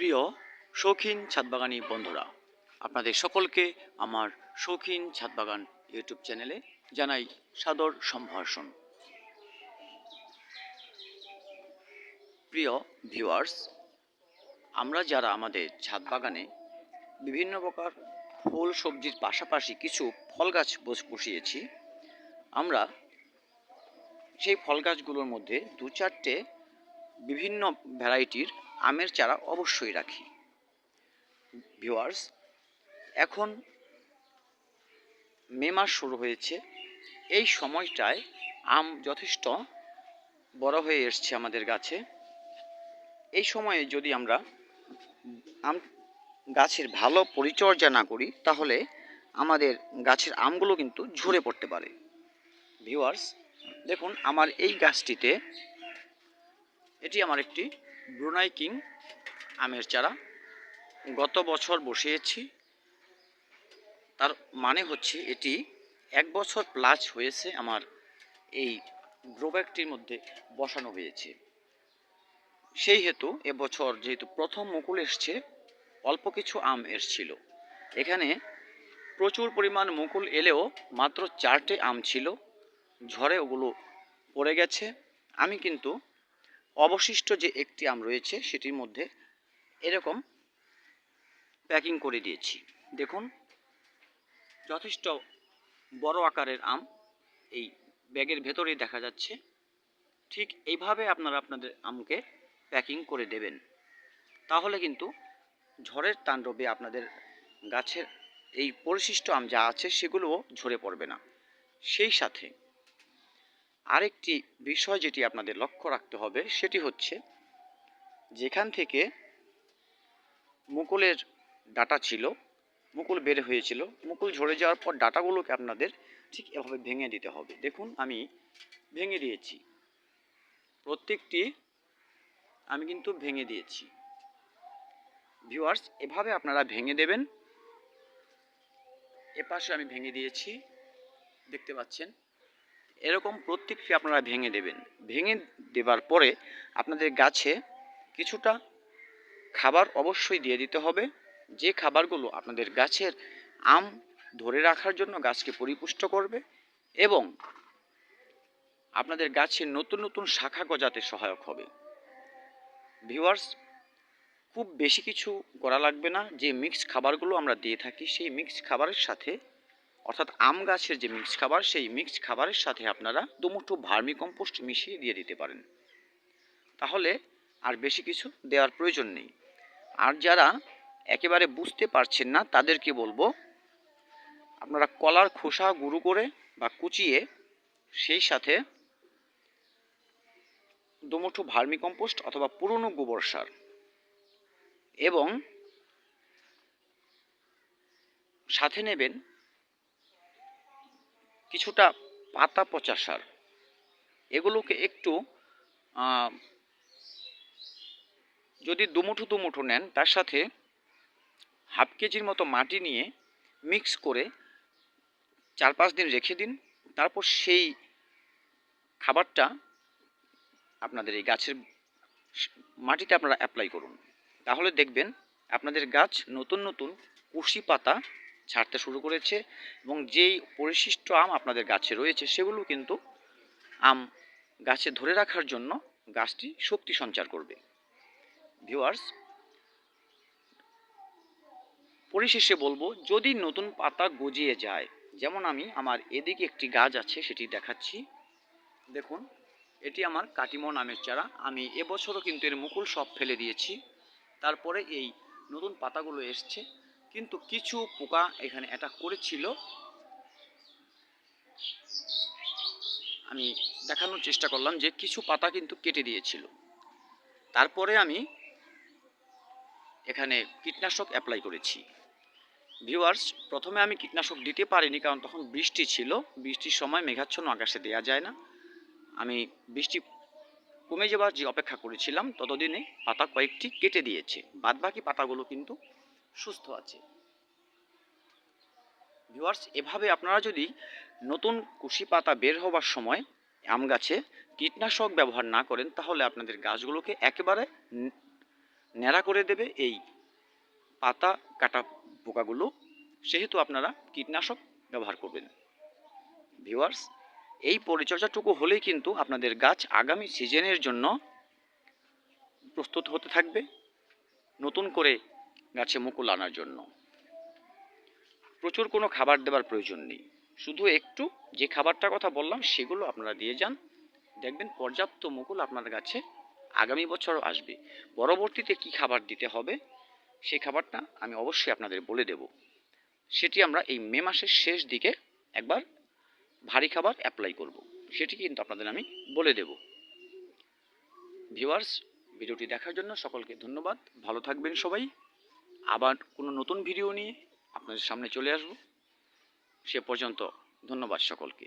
প্রিয় শৌখিন ছাদবাগানি বন্ধুরা, আপনাদের সকলকে আমার শৌখিন ছাদবাগান ইউটিউব চ্যানেলে জানাই সাদর সম্ভাষণ। প্রিয় ভিউয়ার্স, আমরা যারা আমাদের ছাদ বাগানে বিভিন্ন প্রকার ফুল সবজির পাশাপাশি কিছু ফল গাছ বসিয়েছি, আমরা সেই ফল গাছগুলোর মধ্যে দু চারটে বিভিন্ন ভ্যারাইটির আমের চারা অবশ্যই রাখি। ভিউয়ার্স, এখন মে মাস শুরু হয়েছে। এই সময়টায় আম যথেষ্ট বড় হয়ে এসছে আমাদের গাছে। এই সময়ে যদি আমরা আম গাছের ভালো পরিচর্যা না করি, তাহলে আমাদের গাছের আমগুলো কিন্তু ঝরে পড়তে পারে। ভিউয়ার্স, দেখুন আমার এই গাছটিতে, এটি আমার একটি ব্রুনাই কিং আমের চারা। গত বছর বসিয়েছি, তার মানে হচ্ছে এটি 1 বছর প্লাস হয়েছে আমার এই গ্রোব্যাগটির মধ্যে বসানো হয়েছে। সেই হেতু এবছর যেহেতু প্রথম মুকুল এসছে, অল্প কিছু আম এসছিল। এখানে প্রচুর পরিমাণ মুকুল এলেও মাত্র 4টে আম ছিল, ঝড়ে ওগুলো পড়ে গেছে। আমি কিন্তু অবশিষ্ট যে একটি আম রয়েছে সেটির মধ্যে এরকম প্যাকিং করে দিয়েছি। দেখুন, যথেষ্ট বড় আকারের আম এই ব্যাগের ভেতরেই দেখা যাচ্ছে। ঠিক এইভাবে আপনারা আপনাদের আমকে প্যাকিং করে দেবেন, তাহলে কিন্তু ঝড়ের তাণ্ডবে আপনাদের গাছের এই পরিশিষ্ট আম যা আছে সেগুলোও ঝরে পড়বে না। সেই সাথে আরেকটি বিষয় যেটি আপনাদের লক্ষ্য রাখতে হবে, সেটি হচ্ছে যেখান থেকে মুকুলের ডাঁটা ছিল, মুকুল বের হয়েছিল, মুকুল ঝরে যাওয়ার পর ডাঁটাগুলোকে আপনাদের ঠিক এভাবে ভেঙে দিতে হবে। দেখুন, আমি ভেঙে দিয়েছি, প্রত্যেকটি আমি কিন্তু ভেঙে দিয়েছি। ভিউয়ার্স, এভাবে আপনারা ভেঙে দেবেন। এপাশে আমি ভেঙে দিয়েছি, দেখতে পাচ্ছেন। এরকম প্রত্যেকটি আপনারা ভেঙে দেবেন। ভেঙে দেবার পরে আপনাদের গাছে কিছুটা খাবার অবশ্যই দিয়ে দিতে হবে, যে খাবারগুলো আপনাদের গাছের আম ধরে রাখার জন্য গাছকে পরিপুষ্ট করবে এবং আপনাদের গাছের নতুন নতুন শাখা গজাতে সহায়ক হবে। ভিউয়ার্স, খুব বেশি কিছু করা লাগবে না। যে মিক্স খাবারগুলো আমরা দিয়ে থাকি, সেই মিক্স খাবারের সাথে, অর্থাৎ আম গাছের যে মিক্স খাবার, সেই মিক্স খাবারের সাথে আপনারা দুমুঠো ভার্মি কম্পোস্ট মিশিয়ে দিয়ে দিতে পারেন, তাহলে আর বেশি কিছু দেওয়ার প্রয়োজন নেই। আর যারা একেবারে বুঝতে পারছেন না, তাদেরকে বলবো আপনারা কলার খোসা গুঁড়ো করে বা কুচিয়ে সেই সাথে দুমুঠো ভার্মি কম্পোস্ট অথবা পুরনো গোবর সার এবং সাথে নেবেন কিছুটা পাতা পচা সার। এগুলোকে একটু যদি দুমুঠো দুমুঠো নেন, তার সাথে হাফ কেজির মতো মাটি নিয়ে মিক্স করে 4-5 দিন রেখে দিন। তারপর সেই খাবারটা আপনাদের এই গাছের মাটিতে আপনারা অ্যাপ্লাই করুন, তাহলে দেখবেন আপনাদের গাছ নতুন নতুন কুশি পাতা ছাড়তে শুরু করেছে এবং যেই পরিশিষ্ট আম আপনাদের গাছে রয়েছে সেগুলো কিন্তু আম গাছে ধরে রাখার জন্য গাছটি শক্তি সঞ্চার করবে। ভিউয়ার্স, পরিশেষে বলবো, যদি নতুন পাতা গজিয়ে যায়, যেমন আমি আমার এদিকে একটি গাছ আছে সেটি দেখাচ্ছি। দেখুন, এটি আমার কাটিমন আমের চারা। আমি এবছরও কিন্তু এর মুকুল সব ফেলে দিয়েছি, তারপরে এই নতুন পাতাগুলো এসছে। কিন্তু কিছু পোকা এখানে অ্যাটাক করেছিল, আমি দেখানোর চেষ্টা করলাম যে কিছু পাতা কিন্তু কেটে দিয়েছিল। তারপরে আমি এখানে কীটনাশক অ্যাপ্লাই করেছি। ভিউয়ার্স, প্রথমে আমি কীটনাশক দিতে পারিনি, কারণ তখন বৃষ্টি ছিল। বৃষ্টির সময় মেঘাচ্ছন্ন আকাশে দেওয়া যায় না। আমি বৃষ্টি কমে যাবার যে অপেক্ষা করেছিলাম, ততদিনে পাতা কয়েকটি কেটে দিয়েছে, বাদবাকি পাতাগুলো কিন্তু সুস্থ আছে। ভিউয়ার্স, এভাবে আপনারা যদি নতুন কুশি পাতা বের হবার সময় আম গাছে কীটনাশক ব্যবহার না করেন, তাহলে আপনাদের গাছগুলোকে একেবারে ন্যাড়া করে দেবে এই পাতা কাটা পোকাগুলো, সেহেতু আপনারা কীটনাশক ব্যবহার করবেন। ভিউয়ার্স, এই পরিচর্যাটুকু হলেই কিন্তু আপনাদের গাছ আগামী সিজনের জন্য প্রস্তুত হতে থাকবে নতুন করে গাছে মুকুল আনার জন্য। প্রচুর কোনো খাবার দেওয়ার প্রয়োজন নেই, শুধু একটু যে খাবারটার কথা বললাম সেগুলো আপনারা দিয়ে যান, দেখবেন পর্যাপ্ত মুকুল আপনার গাছে আগামী বছরও আসবে। পরবর্তীতে কি খাবার দিতে হবে সেই খাবারটা আমি অবশ্যই আপনাদের বলে দেব। সেটি আমরা এই মে মাসের শেষ দিকে একবার ভারী খাবার অ্যাপ্লাই করব, সেটি কিন্তু আপনাদের আমি বলে দেব। ভিউয়ার্স, ভিডিওটি দেখার জন্য সকলকে ধন্যবাদ। ভালো থাকবেন সবাই। আবার কোনো নতুন ভিডিও নিয়ে আপনাদের সামনে চলে আসব। সে পর্যন্ত ধন্যবাদ সকলকে।